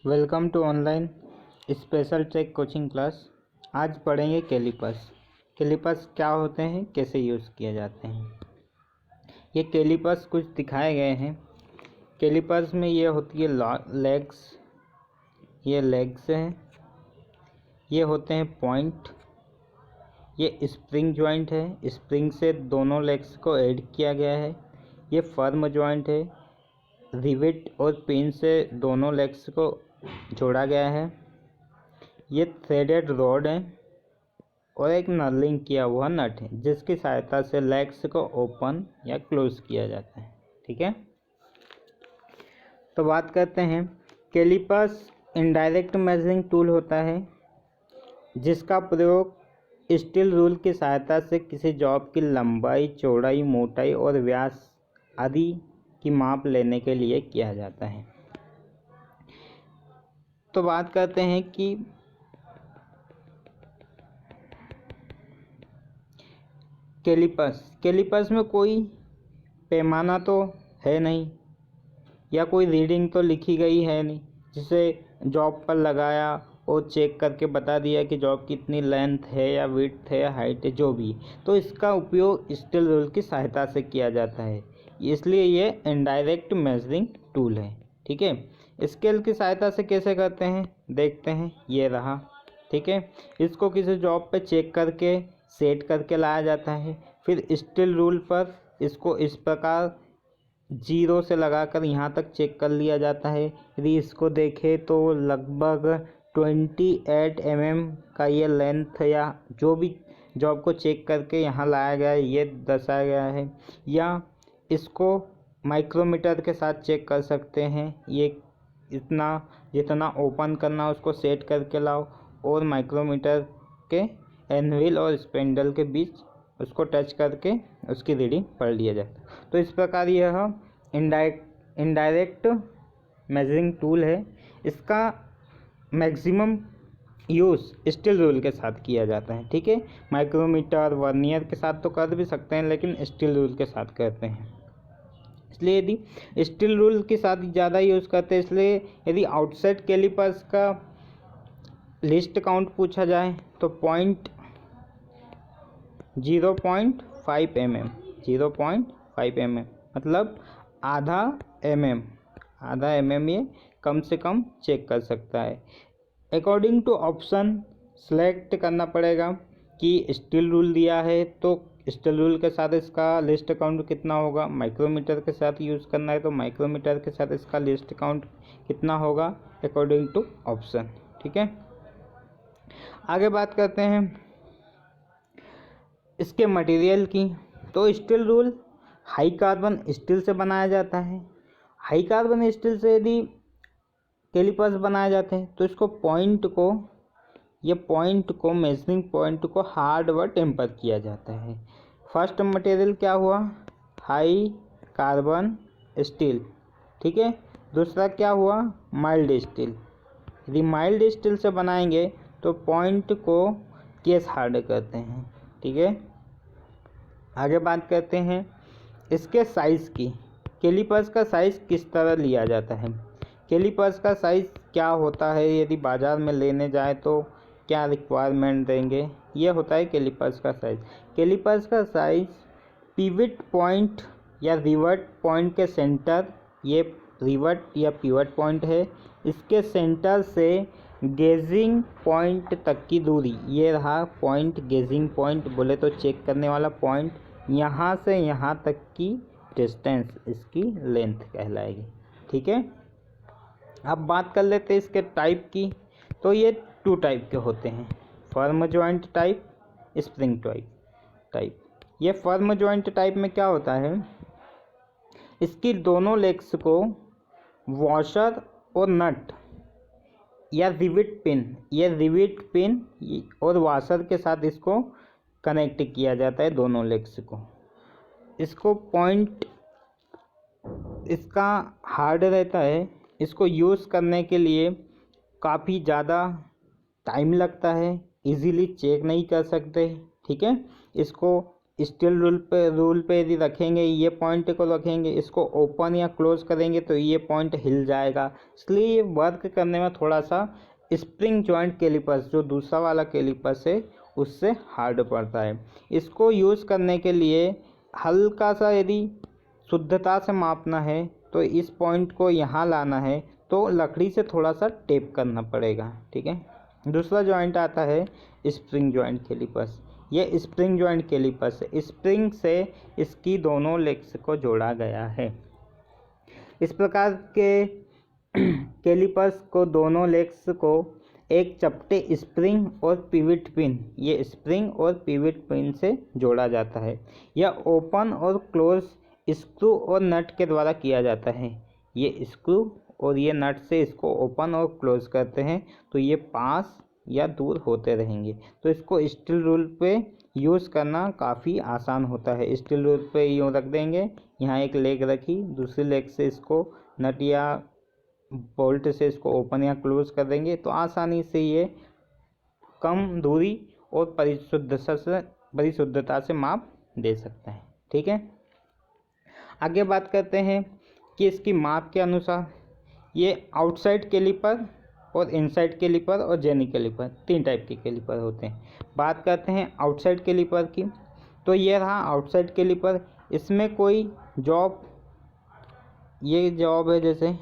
Welcome to online special trek coaching class. आज पढ़ेंगे callipers. Callipers क्या होते हैं, कैसे यूज़ किए जाते हैं। ये कैलिपर्स कुछ दिखाए गए हैं। कैलिपर्स में ये होती है लेग्स, ये लेग्स हैं, ये होते हैं पॉइंट, ये स्प्रिंग जॉइंट है, स्प्रिंग से दोनों लेग्स को ऐड किया गया है। ये फर्म जॉइंट है, रिवेट और पिन से दोनों लेग्स को जोड़ा गया है। ये थ्रेडेड रॉड है और एक नर्लिंग किया हुआ नट है जिसकी सहायता से लेग्स को ओपन या क्लोज किया जाता है। ठीक है, तो बात करते हैं। कैलिपर्स इनडायरेक्ट मेजरिंग टूल होता है जिसका प्रयोग स्टील रूल की सहायता से किसी जॉब की लंबाई, चौड़ाई, मोटाई और व्यास आदि की माप लेने के लिए किया जाता है। तो बात करते हैं कि कैलिपर्स में कोई पैमाना तो है नहीं या कोई रीडिंग तो लिखी गई है नहीं जिसे जॉब पर लगाया और चेक करके बता दिया कि जॉब की इतनी लेंथ है या विड्थ है या हाइट है, जो भी। तो इसका उपयोग स्टील रूल की सहायता से किया जाता है, इसलिए ये इनडायरेक्ट मेजरिंग टूल है। ठीक है, स्केल की सहायता से कैसे करते हैं देखते हैं। ये रहा, ठीक है। इसको किसी जॉब पे चेक करके सेट करके लाया जाता है। फिर स्टील रूल पर इसको इस प्रकार 0 से लगाकर यहाँ तक चेक कर लिया जाता है। यदि इसको देखें तो लगभग 28 mm का ये लेंथ या जो भी जॉब को चेक करके यहाँ लाया गया है ये दर्शाया गया है। या इसको माइक्रोमीटर के साथ चेक कर सकते हैं। ये इतना जितना ओपन करना उसको सेट करके लाओ और माइक्रोमीटर के एनविल और स्पेंडल के बीच उसको टच करके उसकी रीडिंग पढ़ लिया जाता है। तो इस प्रकार यह इनडायरेक्ट मेजरिंग टूल है। इसका मैक्सिमम यूज़ स्टील रूल के साथ किया जाता है। ठीक है, माइक्रोमीटर, वर्नियर के साथ तो कर भी सकते हैं लेकिन स्टील रूल के साथ करते हैं। इसलिए यदि स्टील रूल के साथ ज़्यादा यूज़ करते हैं, इसलिए यदि आउटसाइड कैलिपर्स का लिस्ट काउंट पूछा जाए तो 0.5 mm, 0.5 mm मतलब आधा mm ये कम से कम चेक कर सकता है। अकॉर्डिंग टू ऑप्शन सेलेक्ट करना पड़ेगा कि स्टील रूल दिया है तो स्टील रूल के साथ इसका लिस्ट काउंट कितना होगा। माइक्रोमीटर के साथ यूज़ करना है तो माइक्रोमीटर के साथ इसका लिस्ट काउंट कितना होगा अकॉर्डिंग टू ऑप्शन। ठीक है, आगे बात करते हैं इसके मटेरियल की। तो steel rule high carbon steel से बनाया जाता है। हाई कार्बन स्टील से यदि कैलिपर्स बनाए जाते हैं तो इसको पॉइंट को मेजरिंग पॉइंट को हार्ड व टेम्पर किया जाता है। फर्स्ट मटेरियल क्या हुआ, हाई कार्बन स्टील। ठीक है, दूसरा क्या हुआ, माइल्ड स्टील। यदि माइल्ड स्टील से बनाएंगे तो पॉइंट को केस हार्ड करते हैं। ठीक है, आगे बात करते हैं इसके साइज़ की। कैलिपर्स का साइज़ किस तरह लिया जाता है, कैलिपर्स का साइज़ क्या होता है, यदि बाज़ार में लेने जाए तो क्या रिक्वायरमेंट देंगे। ये होता है कैलिपर्स का साइज़। कैलिपर्स का साइज़ पिवट पॉइंट या रिवर्ट पॉइंट के सेंटर, ये रिवर्ट या पिवट पॉइंट है, इसके सेंटर से गेजिंग पॉइंट तक की दूरी, ये रहा पॉइंट, गेजिंग पॉइंट बोले तो चेक करने वाला पॉइंट, यहाँ से यहाँ तक की डिस्टेंस इसकी लेंथ कहलाएगी। ठीक है, अब बात कर लेते हैं इसके टाइप की। तो ये 2 टाइप के होते हैं, firm joint type, spring type. ये फर्म जॉइंट टाइप में क्या होता है, इसकी दोनों लेग्स को वॉशर और नट या रिवेट पिन और वॉशर के साथ इसको कनेक्ट किया जाता है, दोनों लेग्स को। इसको पॉइंट इसका हार्ड रहता है, इसको यूज़ करने के लिए काफ़ी ज़्यादा टाइम लगता है, इजीली चेक नहीं कर सकते। ठीक है, इसको स्टील रूल पे यदि रखेंगे, ये पॉइंट को रखेंगे, इसको ओपन या क्लोज करेंगे तो ये पॉइंट हिल जाएगा। इसलिए ये वर्क करने में थोड़ा सा स्प्रिंग जॉइंट कैलिपर्स जो दूसरा वाला कैलिपर्स है उससे हार्ड पड़ता है। इसको यूज़ करने के लिए हल्का सा यदि शुद्धता से मापना है तो इस पॉइंट को यहाँ लाना है तो लकड़ी से थोड़ा सा टेप करना पड़ेगा, ठीक है। दूसरा जॉइंट आता है स्प्रिंग जॉइंट कैलिपर्स। ये स्प्रिंग जॉइंट कैलिपर्स है, स्प्रिंग से इसकी दोनों लेग्स को जोड़ा गया है। इस प्रकार के कैलिपर्स को दोनों लेग्स को एक चपटे स्प्रिंग और पिविट पिन, ये स्प्रिंग और पिविट पिन से जोड़ा जाता है। यह ओपन और क्लोज स्क्रू और नट के द्वारा किया जाता है। ये स्क्रू और ये नट से इसको ओपन और क्लोज करते हैं तो ये पास या दूर होते रहेंगे। तो इसको स्टील रूल पे यूज़ करना काफ़ी आसान होता है। स्टील रूल पे यूँ रख देंगे, यहाँ एक लेग रखी, दूसरी लेग से इसको नट या बोल्ट से इसको ओपन या क्लोज कर देंगे तो आसानी से ये कम दूरी और परिशुद्धता से माप दे सकते हैं, ठीक है। आगे बात करते हैं कि इसकी माप के अनुसार ये आउटसाइड कैलिपर और इनसाइड कैलिपर और जेनी कैलिपर 3 टाइप के कैलिपर होते हैं। बात करते हैं आउटसाइड कैलिपर की, तो ये रहा आउटसाइड कैलिपर। इसमें कोई जॉब, ये जॉब है, जैसे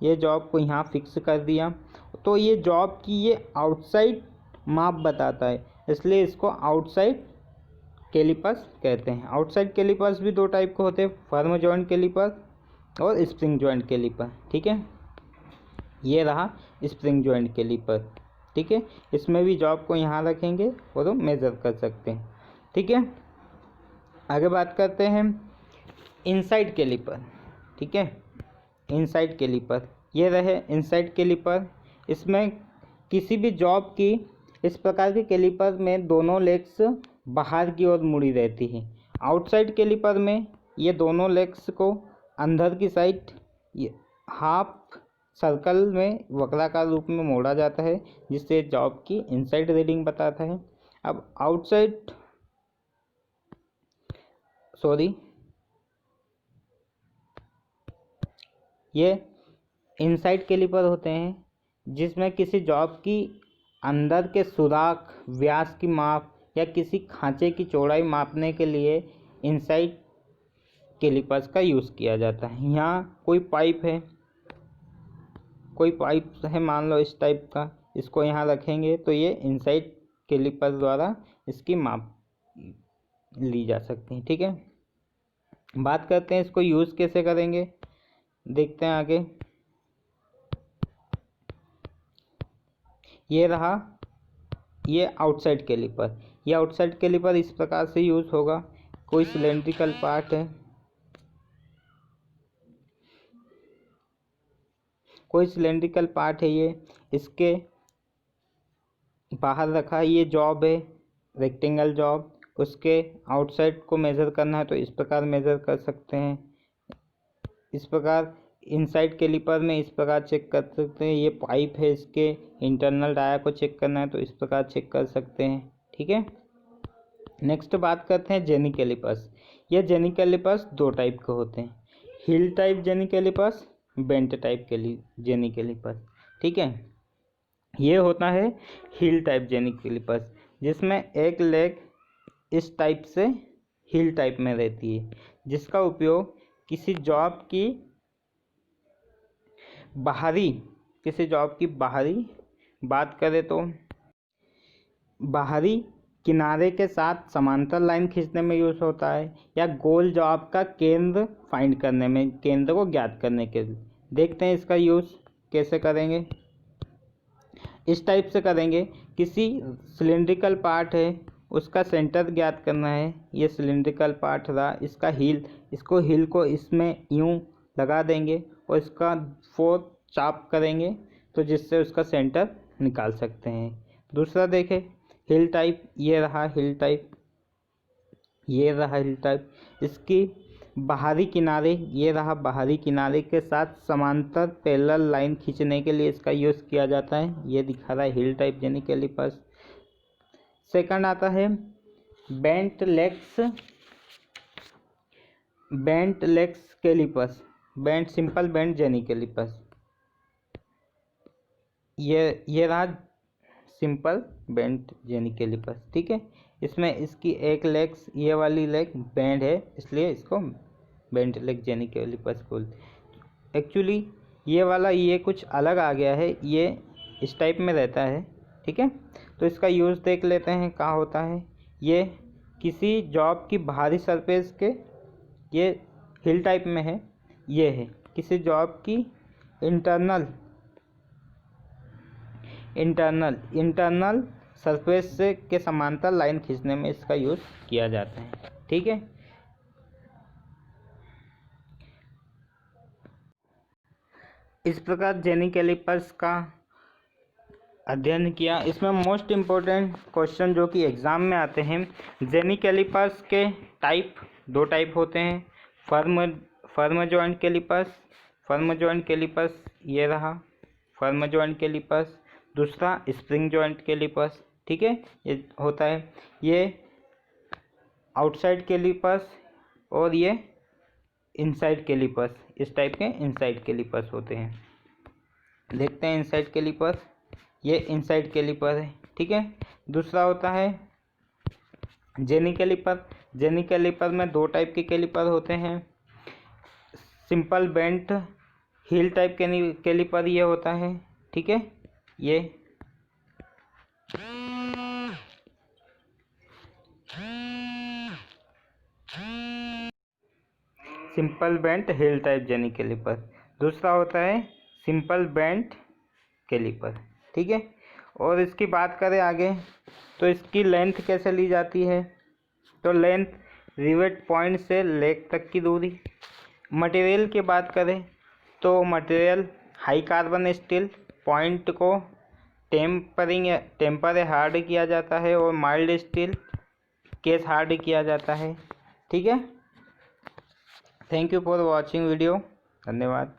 ये जॉब को यहाँ फिक्स कर दिया तो ये जॉब की ये आउटसाइड माप बताता है, इसलिए इसको आउटसाइड कैलिपर्स कहते हैं। आउटसाइड कैलिपर्स भी 2 टाइप के होते हैं, फर्म जॉइंट कैलिपर और स्प्रिंग जॉइंट कैलिपर, ठीक है। ये रहा स्प्रिंग जॉइंट कैलिपर, ठीक है। इसमें भी जॉब को यहाँ रखेंगे और वो मेज़र कर सकते हैं, ठीक है। आगे बात करते हैं इनसाइड कैलिपर, ठीक है। इनसाइड कैलिपर, ये रहे इनसाइड कैलिपर। इसमें किसी भी जॉब की, इस प्रकार के कैलिपर में दोनों लेग्स बाहर की ओर मुड़ी रहती है। आउटसाइड कैलिपर में ये दोनों लेग्स को अंदर की साइड हाफ सर्कल में वक्राकार रूप में मोड़ा जाता है, जिससे जॉब की इनसाइड रीडिंग बताता है। अब ये इनसाइड कैलिपर होते हैं जिसमें किसी जॉब की अंदर के सुराख, व्यास की माप या किसी खांचे की चौड़ाई मापने के लिए इनसाइड कैलिपर्स का यूज़ किया जाता है। यहाँ कोई पाइप है मान लो इस टाइप का, इसको यहाँ रखेंगे तो ये इनसाइड कैलिपर द्वारा इसकी माप ली जा सकती है, ठीक है। बात करते हैं इसको यूज़ कैसे करेंगे, देखते हैं आगे। ये रहा ये आउटसाइड कैलिपर। ये आउटसाइड कैलिपर इस प्रकार से यूज़ होगा। कोई सिलेंड्रिकल पार्ट है, ये इसके बाहर रखा है। ये जॉब है, रेक्टेंगल जॉब, उसके आउटसाइड को मेज़र करना है तो इस प्रकार मेज़र कर सकते हैं। इस प्रकार इनसाइड कैलिपर में इस प्रकार चेक कर सकते हैं। ये पाइप है, इसके इंटरनल डाया को चेक करना है तो इस प्रकार चेक कर सकते हैं, ठीक है। नेक्स्ट बात करते हैं जेनी कैलिपर्स। ये जेनी कैलिपर्स 2 टाइप के होते हैं, hill type jenny callipers, bent type jenny callipers, ठीक है। ये होता है हिल टाइप जेनी कैलिपर्स, जिसमें एक लेग इस टाइप से हिल टाइप में रहती है, जिसका उपयोग किसी जॉब की बाहरी बात करें तो बाहरी किनारे के साथ समांतर लाइन खींचने में यूज़ होता है, या गोल जॉब का केंद्र फाइंड करने में, केंद्र को ज्ञात करने के लिए। देखते हैं इसका यूज़ कैसे करेंगे। इस टाइप से करेंगे, किसी सिलेंड्रिकल पार्ट है, उसका सेंटर ज्ञात करना है। ये सिलेंड्रिकल पार्ट रहा, इसका हिल को इसमें यूँ लगा देंगे और इसका 4 चाप करेंगे तो जिससे उसका सेंटर निकाल सकते हैं। दूसरा देखें हिल टाइप, ये रहा हिल टाइप, इसकी बाहरी किनारे, ये रहा बाहरी किनारे के साथ समांतर पैरेलल लाइन खींचने के लिए इसका यूज़ किया जाता है। ये दिखा रहा है heel type jenny callipers. Second आता है bent legs bent legs callipers, bent simple bent jenny callipers, ये रहा सिंपल बेंट जेनी कैलिपर्स। ठीक है, इसमें इसकी एक लेग्स, ये वाली लेग बेंड है, इसलिए इसको बेंट लेग जेनी कैलिपर्स बोलते। एक्चुअली ये वाला ये कुछ अलग आ गया है, ये इस टाइप में रहता है। ठीक है, तो इसका यूज़ देख लेते हैं कहाँ होता है। ये किसी जॉब की बाहरी सरफेस के, ये हिल टाइप में है, ये है किसी जॉब की इंटरनल सरफेस से के समांतर लाइन खींचने में इसका यूज़ किया जाता है। ठीक है, इस प्रकार जेनी कैलिपर्स का अध्ययन किया। इसमें मोस्ट इम्पोर्टेंट क्वेश्चन जो कि एग्ज़ाम में आते हैं, जेनी कैलिपर्स के दो टाइप होते हैं। फर्म जॉइंट कैलिपर्स, ये रहा फर्म जॉइंट कैलिपर्स। दूसरा स्प्रिंग जॉइंट कैलिपर्स। ठीक है, ये होता है, ये आउटसाइड कैलिपर्स और ये इनसाइड कैलिपर्स, इस टाइप के इनसाइड कैलिपर्स होते हैं। देखते हैं इनसाइड कैलिपर्स, ये इनसाइड कैलिपर है। ठीक है, दूसरा होता है जेनी कैलिपर में दो टाइप के कैलिपर होते हैं। Simple bent heel type calliper ये होता है। ठीक है, ये simple bent heel type jenny calliper. दूसरा होता है सिंपल बेंट कैलिपर। ठीक है, और इसकी बात करें आगे तो इसकी लेंथ कैसे ली जाती है, तो लेंथ रिवेट पॉइंट से लेग तक की दूरी। मटेरियल की बात करें तो material high carbon steel, point को टेम्पर या हार्ड किया जाता है, और माइल्ड स्टील केस हार्ड किया जाता है। ठीक है, thank you for watching video, धन्यवाद।